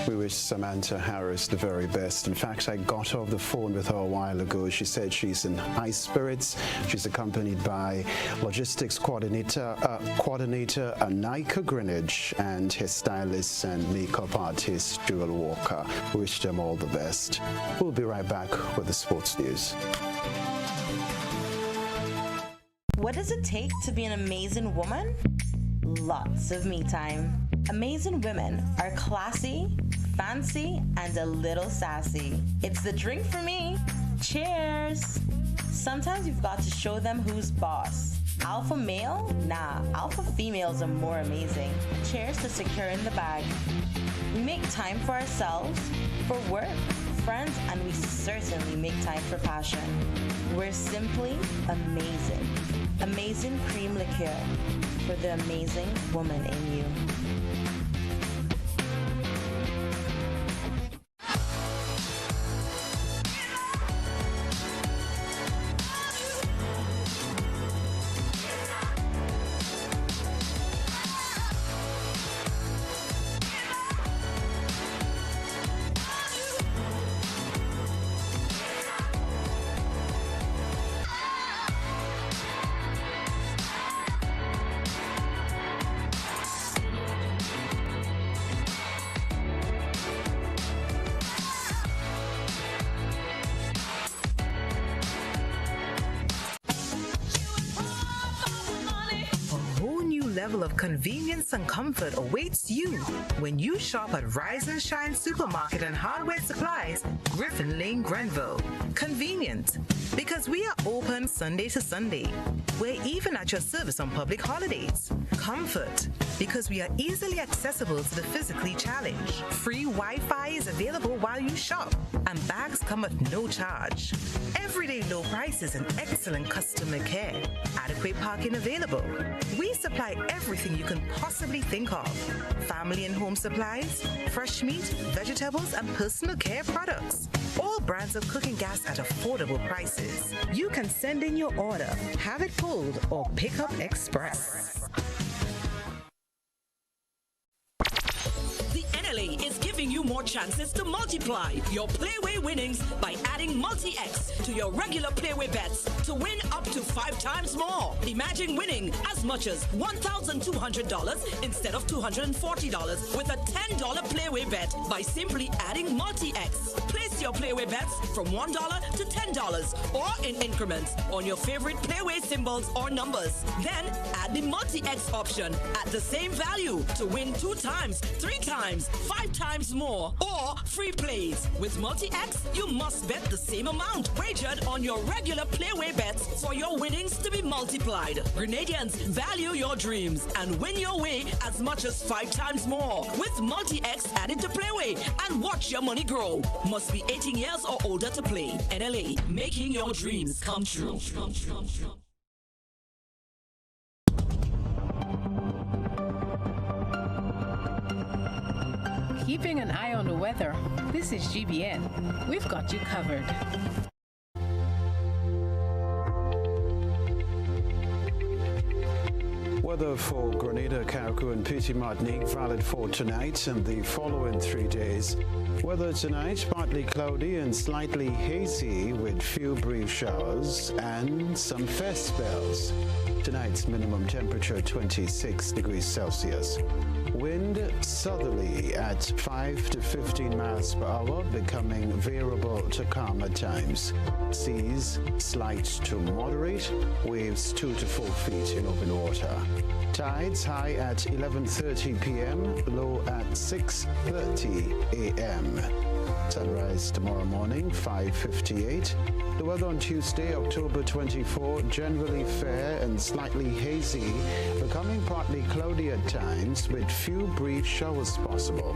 We wish Samantha Harris the very best. In fact, I got off the phone with her a while ago. She said she's in high spirits. She's accompanied by logistics coordinator Anika Greenwich and his stylist and makeup artist Jewel Walker. We wish them all the best. We'll be right back with the sports news. What does it take to be an amazing woman? Lots of me time. Amazing women are classy, fancy, and a little sassy. It's the drink for me. Cheers! Sometimes you've got to show them who's boss. Alpha male? Nah, alpha females are more amazing. Cheers to securing the bag. We make time for ourselves, for work, friends, and we certainly make time for passion. We're simply amazing. Amazing cream liqueur for the amazing woman in you. Level of convenience and comfort awaits you when you shop at Rise and Shine Supermarket and Hardware Supplies, Griffin Lane, Grenville. Convenient, because we are open Sunday to Sunday. We're even at your service on public holidays. Comfort, because we are easily accessible to the physically challenged. Free Wi-Fi is available while you shop, and bags come at no charge. Everyday low prices and excellent customer care. Adequate parking available. We supply everything you can possibly think of. Family and home supplies, fresh meat, vegetables, and personal care products. All brands of cooking gas at affordable prices. You can send in your order, have it pulled, or pick up express. Is giving you more chances to multiply your Playway winnings by adding Multi-X to your regular Playway bets to win up to 5 times more. Imagine winning as much as $1,200 instead of $240 with a $10 Playway bet by simply adding Multi-X. Place your Playway bets from $1 to $10 or in increments on your favorite Playway symbols or numbers. Then add the Multi-X option at the same value to win 2 times, 3 times, 5 times more, or free plays. With Multi-X, you must bet the same amount wagered on your regular Playway bets for your winnings to be multiplied. Grenadians, value your dreams and win your way as much as 5 times more. With Multi-X added to Playway and watch your money grow. Must be 18 years or older to play. NLA, making your dreams come true. Keeping an eye on the weather. This is GBN. We've got you covered. Well, Weather for Grenada, Carriacou and Petit Martinique valid for tonight and the following 3 days. Weather tonight, partly cloudy and slightly hazy with few brief showers and some fair spells. Tonight's minimum temperature 26 degrees Celsius. Wind southerly at 5 to 15 miles per hour, becoming variable to calm at times. Seas slight to moderate, waves 2 to 4 feet in open water. Tides high at 11:30 p.m., low at 6:30 a.m. Sunrise tomorrow morning, 5:58. The weather on Tuesday, October 24, generally fair and slightly hazy, becoming partly cloudy at times with few brief showers possible.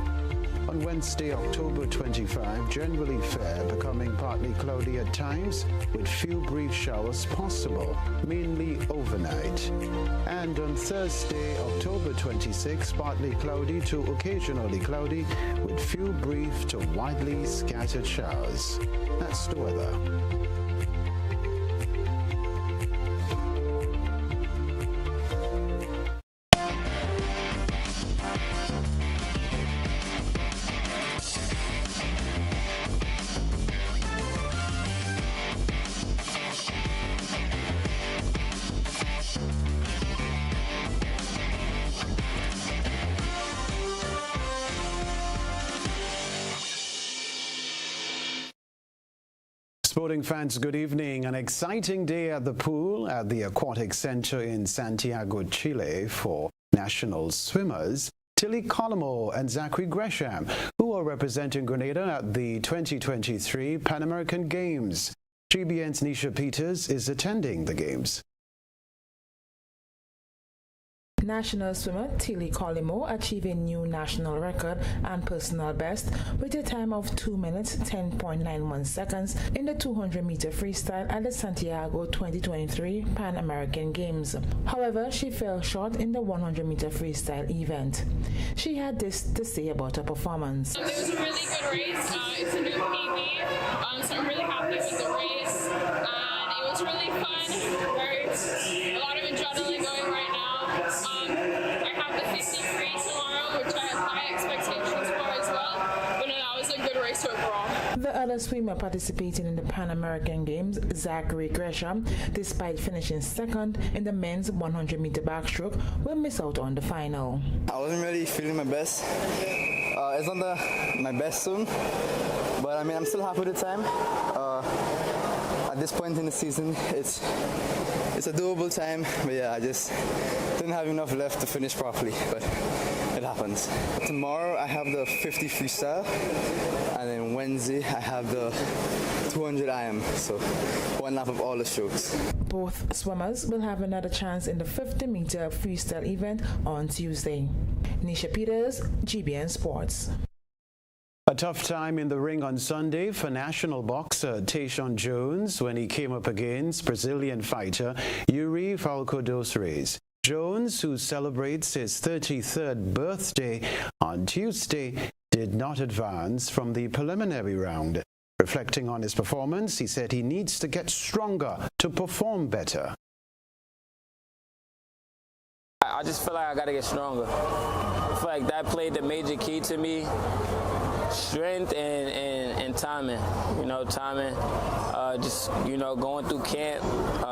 On Wednesday, October 25, generally fair, becoming partly cloudy at times with few brief showers possible, mainly overnight. And on Thursday, October 26, partly cloudy to occasionally cloudy with few brief to widely scattered showers. That's the weather. Sporting fans, good evening. An exciting day at the pool at the Aquatic Center in Santiago, Chile for national swimmers Tilly Colombo and Zachary Gresham, who are representing Grenada at the 2023 Pan American Games. GBN's Nisha Peters is attending the Games. National swimmer Tilly Colombo achieved a new national record and personal best with a time of 2 minutes 10.91 seconds in the 200-meter freestyle at the Santiago 2023 Pan American Games. However, she fell short in the 100-meter freestyle event. She had this to say about her performance. It was a really good race. It's a new PB, so I'm really happy with the race. And it was really fun. There's a lot of adrenaline going right now. I have the 50 free tomorrow, which I have high expectations for as well. But no, that was a good race overall. The other swimmer participating in the Pan American Games, Zachary Gresham, despite finishing second in the men's 100-meter backstroke, will miss out on the final. I wasn't really feeling my best. It's not my best soon, but I mean, I'm still happy with the time. At this point in the season, it's a doable time, but yeah, I just didn't have enough left to finish properly, but it happens. Tomorrow I have the 50 freestyle, and then Wednesday I have the 200 IM, so one lap of all the strokes. Both swimmers will have another chance in the 50-meter freestyle event on Tuesday. Nisha Peters, GBN Sports. A tough time in the ring on Sunday for national boxer Tayshaun Jones when he came up against Brazilian fighter Yuri Falco dos Reis. Jones, who celebrates his 33rd birthday on Tuesday, did not advance from the preliminary round. Reflecting on his performance, he said he needs to get stronger to perform better. I just feel like I got to get stronger. I feel like that played the major key to me. Strength and timing, timing, going through camp,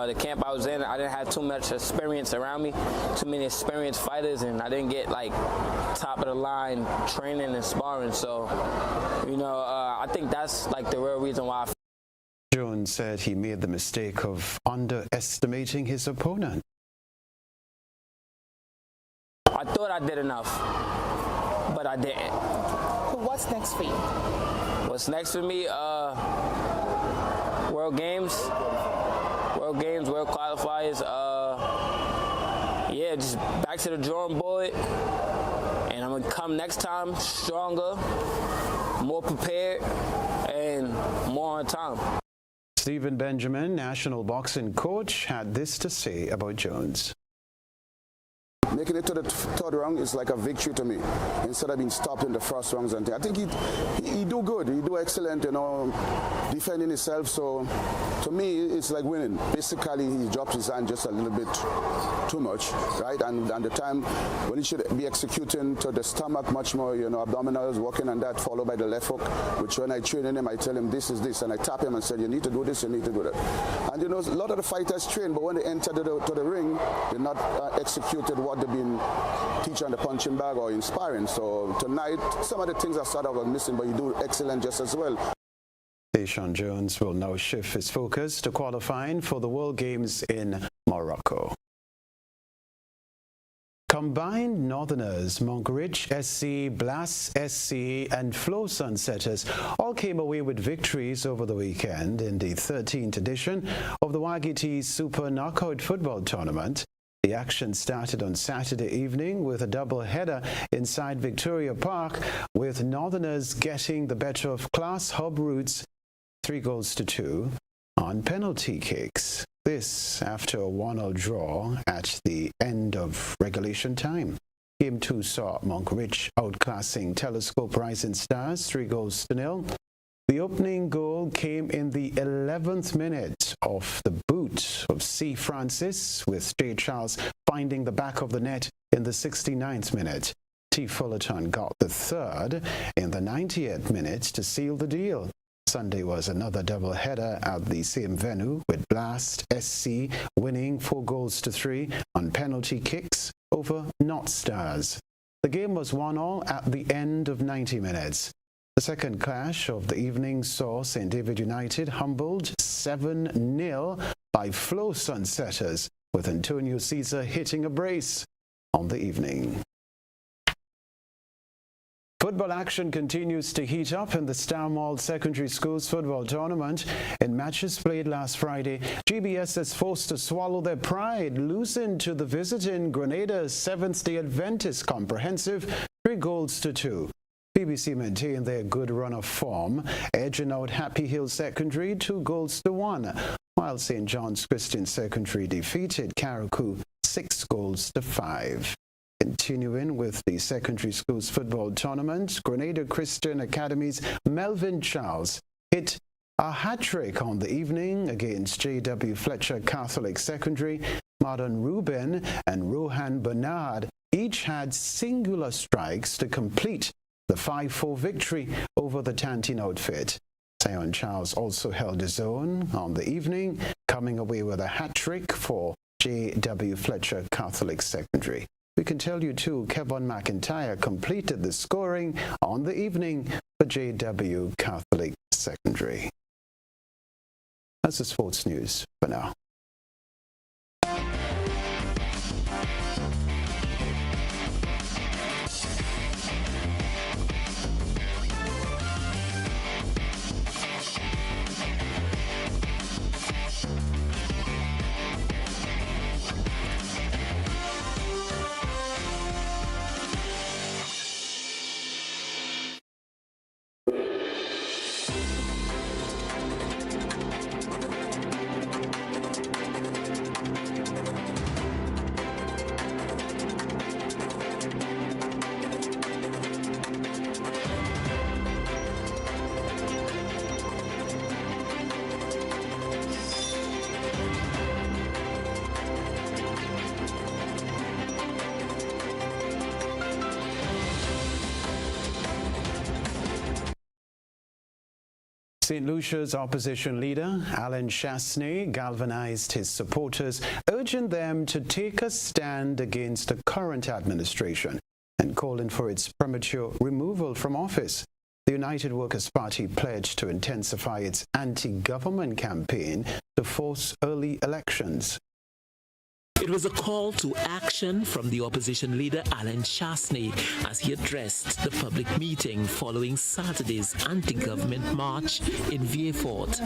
the camp I was in, I didn't have too much experience around me, too many experienced fighters, and I didn't get top of the line training and sparring, so, I think that's the real reason why. Jones said he made the mistake of underestimating his opponent. I thought I did enough, but I didn't. What's next for you? What's next for me? World Games, World Qualifiers. Just back to the drawing board, and I'm gonna come next time stronger, more prepared, and more on time. Stephen Benjamin, national boxing coach, had this to say about Jones. making it to the third round is like a victory to me. Instead of being stopped in the first rounds and things. I think he do good. He do excellent, defending himself. So to me, it's like winning. Basically, he drops his hand just a little bit too much, right? And the time when he should be executing to the stomach much more, abdominals, working on that, followed by the left hook, which when I train him, I tell him this is this, and I tap him and say, you need to do this, you need to do that. And a lot of the fighters train, but when they enter to the ring, they're not executed what they've been teaching on the punching bag or inspiring. So tonight, some of the things I thought I was missing, but you do excellent just as well. Deshaun Jones will now shift his focus to qualifying for the World Games in Morocco. Combined Northerners, Monkridge SC, Blast SC and Flow Sunsetters all came away with victories over the weekend in the 13th edition of the YGT Super Knockout Football Tournament. The action started on Saturday evening with a double-header inside Victoria Park, with Northerners getting the better of Class Hub Roots 3-2 on penalty kicks. This after a 1-1 draw at the end of regulation time. Game 2 saw Monkridge outclassing Telescope Rising Stars 3-0. The opening goal came in the 11th minute off the boot of C. Francis, with J. Charles finding the back of the net in the 69th minute. T. Fullerton got the third in the 90th minute to seal the deal. Sunday was another double-header at the same venue, with Blast SC winning 4-3 on penalty kicks over North Stars. The game was 1-1 at the end of 90 minutes. The second clash of the evening saw St. David United humbled 7-0 by Flow Sunsetters, with Antonio Caesar hitting a brace on the evening. Football action continues to heat up in the Starmall Secondary Schools Football Tournament. In matches played last Friday, GBS is forced to swallow their pride, losing to the visiting Grenada Seventh-day Adventist Comprehensive 3-2. BBC maintained their good run of form, edging out Happy Hill Secondary 2-1, while St. John's Christian Secondary defeated Carriacou 6-5. Continuing with the Secondary Schools Football Tournament, Grenada Christian Academy's Melvin Charles hit a hat-trick on the evening against J.W. Fletcher Catholic Secondary. Martin Rubin and Rohan Bernard each had singular strikes to complete the 5-4 victory over the Tantin outfit. Sion Charles also held his own on the evening, coming away with a hat-trick for J.W. Fletcher Catholic Secondary. We can tell you too, Kevin McIntyre completed the scoring on the evening for J.W. Catholic Secondary. That's the sports news for now. St. Lucia's opposition leader, Alan Chasney, galvanized his supporters, urging them to take a stand against the current administration and calling for its premature removal from office. The United Workers' Party pledged to intensify its anti-government campaign to force early elections. It was a call to action from the opposition leader Alan Chasney as he addressed the public meeting following Saturday's anti-government march in Vieux-Fort.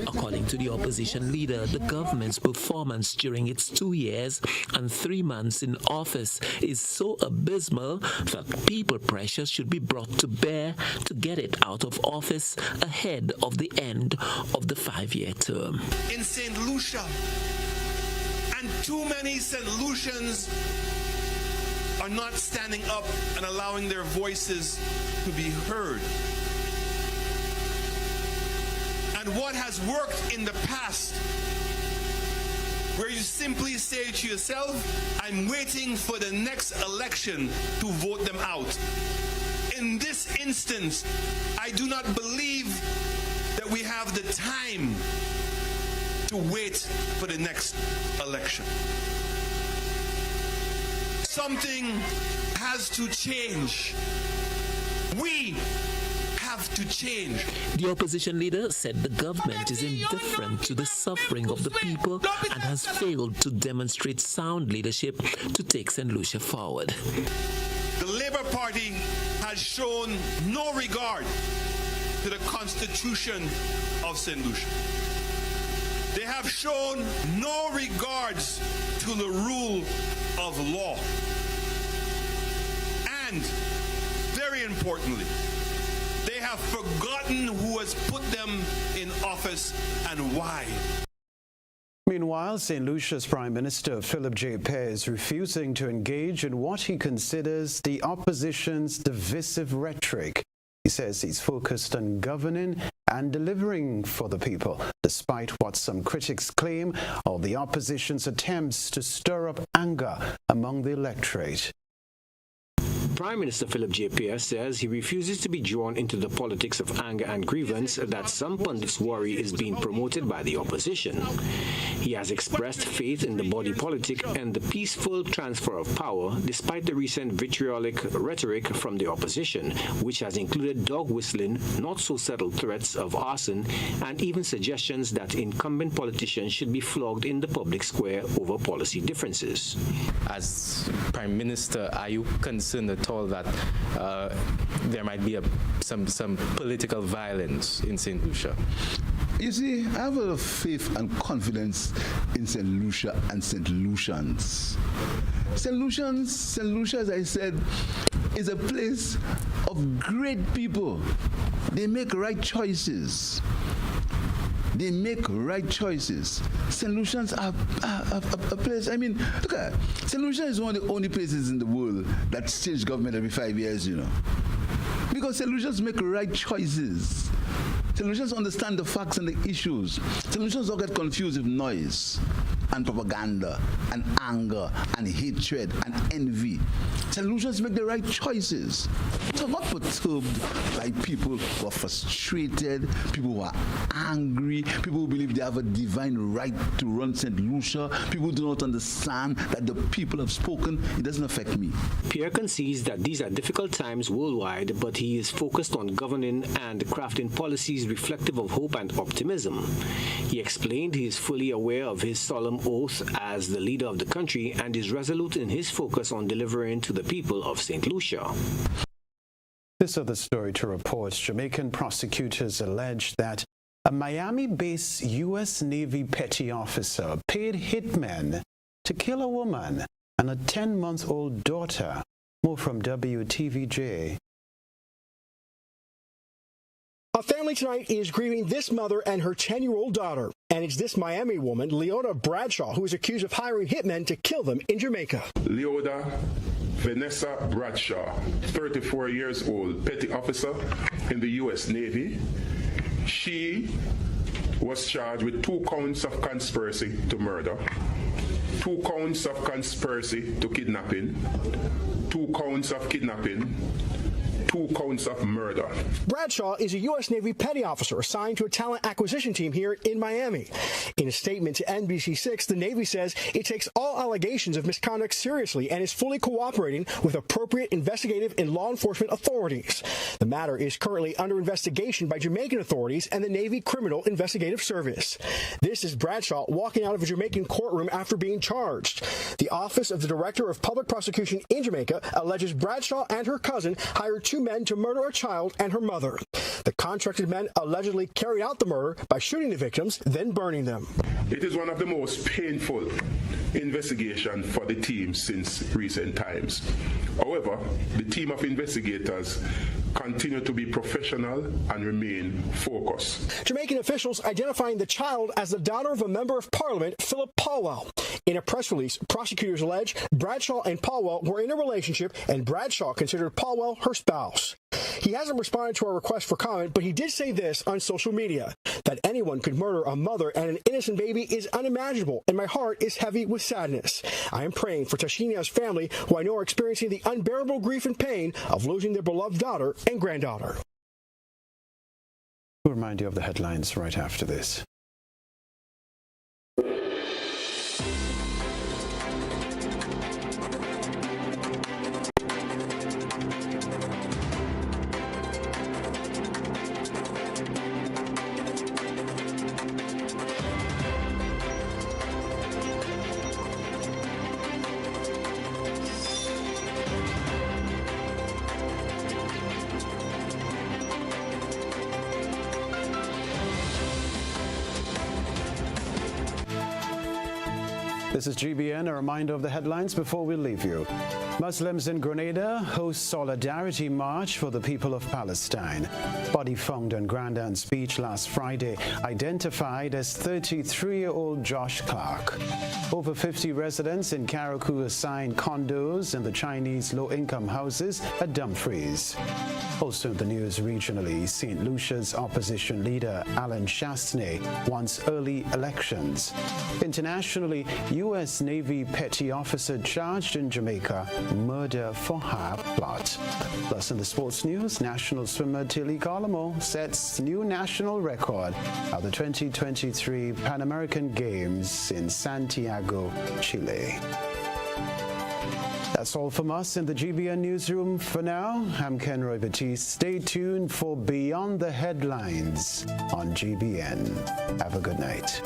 According to the opposition leader, the government's performance during its 2 years and 3 months in office is so abysmal that people pressure should be brought to bear to get it out of office ahead of the end of the 5-year term. In St. Lucia, and too many St. Lucians are not standing up and allowing their voices to be heard. And what has worked in the past, where you simply say to yourself, I'm waiting for the next election to vote them out. In this instance, I do not believe that we have the time to wait for the next election. Something has to change. We have to change. The opposition leader said the government is indifferent to the suffering of the people and has failed to demonstrate sound leadership to take St. Lucia forward. The Labour Party has shown no regard to the Constitution of St. Lucia. They have shown no regards to the rule of law. And, very importantly, they have forgotten who has put them in office and why. Meanwhile, St. Lucia's Prime Minister Philip J. Pear is refusing to engage in what he considers the opposition's divisive rhetoric. He says he's focused on governing and delivering for the people, despite what some critics claim are the opposition's attempts to stir up anger among the electorate. Prime Minister Philip J. Pear says he refuses to be drawn into the politics of anger and grievance that some pundits worry is being promoted by the opposition. He has expressed faith in the body politic and the peaceful transfer of power, despite the recent vitriolic rhetoric from the opposition, which has included dog whistling, not so settled threats of arson, and even suggestions that incumbent politicians should be flogged in the public square over policy differences. As Prime Minister, are you concerned at all that there might be some political violence in St. Lucia? You see, I have a lot of faith and confidence in St. Lucia and St. Lucians. St. Lucia, as I said, is a place of great people. They make right choices. They make right choices. St. Lucians are a place, I mean, look at St. Lucia is one of the only places in the world that change government every 5 years, you know. Because St. Lucians make right choices. St. Lucians understand the facts and the issues. St. Lucians don't get confused with noise and propaganda and anger and hatred and envy. St. Lucians make the right choices. So not perturbed by people who are frustrated, people who are angry, people who believe they have a divine right to run St. Lucia, people who do not understand that the people have spoken. It doesn't affect me. Pierre concedes that these are difficult times worldwide, but he is focused on governing and crafting policies reflective of hope and optimism. He explained he is fully aware of his solemn oath as the leader of the country and is resolute in his focus on delivering to the people of St. Lucia. This other story to report. Jamaican prosecutors allege that a Miami-based U.S. Navy petty officer paid hitmen to kill a woman and a 10-month-old daughter. More from WTVJ. A family tonight is grieving this mother and her 10-year-old daughter. And it's this Miami woman, Leona Bradshaw, who is accused of hiring hitmen to kill them in Jamaica. Leona Vanessa Bradshaw, 34 years old, petty officer in the U.S. Navy. She was charged with 2 counts of conspiracy to murder, 2 counts of conspiracy to kidnapping, 2 counts of kidnapping, 2 counts of murder. Bradshaw is a U.S. Navy petty officer assigned to a talent acquisition team here in Miami. In a statement to NBC6, the Navy says it takes all allegations of misconduct seriously and is fully cooperating with appropriate investigative and law enforcement authorities. The matter is currently under investigation by Jamaican authorities and the Navy Criminal Investigative Service. This is Bradshaw walking out of a Jamaican courtroom after being charged. The Office of the Director of Public Prosecution in Jamaica alleges Bradshaw and her cousin hired 2 men to murder a child and her mother. The contracted men allegedly carried out the murder by shooting the victims, then burning them. It is one of the most painful investigations for the team since recent times. However, the team of investigators continue to be professional and remain focused. Jamaican officials identifying the child as the daughter of a member of Parliament, Philip Powell. In a press release, prosecutors allege Bradshaw and Powell were in a relationship and Bradshaw considered Powell her spouse. He hasn't responded to our request for comment, but he did say this on social media, that anyone could murder a mother and an innocent baby is unimaginable, and my heart is heavy with sadness. I am praying for Tashina's family, who I know are experiencing the unbearable grief and pain of losing their beloved daughter and granddaughter. We'll remind you of the headlines right after this. This is GBN, a reminder of the headlines before we leave you. Muslims in Grenada host Solidarity March for the people of Palestine. Body found on Grandin's speech last Friday identified as 33-year-old Josh Clark. Over 50 residents in Carriacou assigned condos in the Chinese low-income houses at Dumfries. Also in the news regionally, St. Lucia's opposition leader Alan Chasney wants early elections. Internationally, U.S. Navy petty officer charged in Jamaica, murder for hire plot. Plus in the sports news, national swimmer Tilly Colombo sets new national record at the 2023 Pan American Games in Santiago, Chile. That's all from us in the GBN newsroom for now. I'm Kenroy Baptiste. Stay tuned for Beyond the Headlines on GBN. Have a good night.